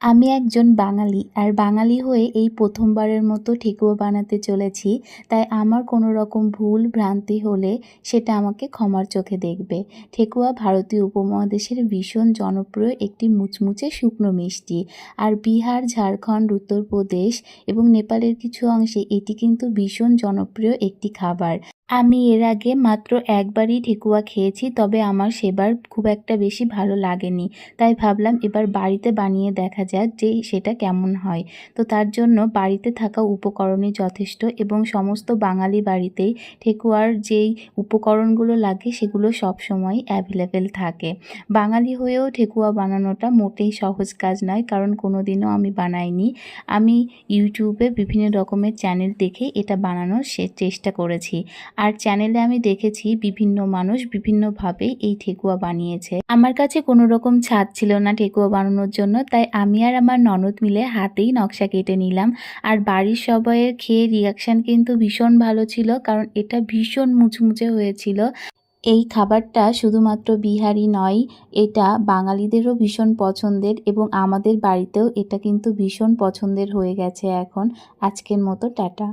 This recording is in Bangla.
আমি একজন বাঙালি আর বাঙালি হয়ে এই প্রথমবারের মতো ঠেকুয়া বানাতে চলেছি। তাই আমার কোনো রকম ভুল ভ্রান্তি হলে সেটা আমাকে ক্ষমার চোখে দেখবে। ঠেকুয়া ভারতীয় উপমহাদেশের ভীষণ জনপ্রিয় একটি মুচমুচে শুকনো মিষ্টি। আর বিহার, ঝাড়খণ্ড, উত্তরপ্রদেশ এবং নেপালের কিছু অংশে এটি কিন্তু ভীষণ জনপ্রিয় একটি খাবার। আমি এর আগে মাত্র একবারই ঠেকুয়া খেয়েছি, তবে আমার সেবার খুব একটা বেশি ভালো লাগেনি। তাই ভাবলাম এবার বাড়িতে বানিয়ে দেখা যাক যে সেটা কেমন হয়। তো তার জন্য বাড়িতে থাকা উপকরণই যথেষ্ট এবং সমস্ত বাঙালি বাড়িতেই ঠেকুয়ার যেই উপকরণগুলো লাগে সেগুলো সবসময়ই অ্যাভেলেবেল থাকে। বাঙালি হয়েও ঠেকুয়া বানানোটা মোটেই সহজ কাজ নয়, কারণ কোনোদিনও আমি বানাইনি। আমি ইউটিউবে বিভিন্ন রকমের চ্যানেল দেখে এটা বানানোর চেষ্টা করেছি। আর চ্যানেলে আমি দেখেছি বিভিন্ন মানুষ বিভিন্নভাবে এই ঠেকুয়া বানিয়েছে। আমার কাছে কোনো রকম ছাদ ছিল না ঠেকুয়া বানানোর জন্য, তাই আমি আর আমার ননদ মিলে হাতেই নকশা কেটে নিলাম। আর বাড়ির সবাইয়ের খেয়ে রিয়াকশান কিন্তু ভীষণ ভালো ছিল, কারণ এটা ভীষণ মুচমুচে হয়েছিল। এই খাবারটা শুধুমাত্র বিহারি নয়, এটা বাঙালিদেরও ভীষণ পছন্দের এবং আমাদের বাড়িতেও এটা কিন্তু ভীষণ পছন্দের হয়ে গেছে এখন। আজকের মতো টাটা।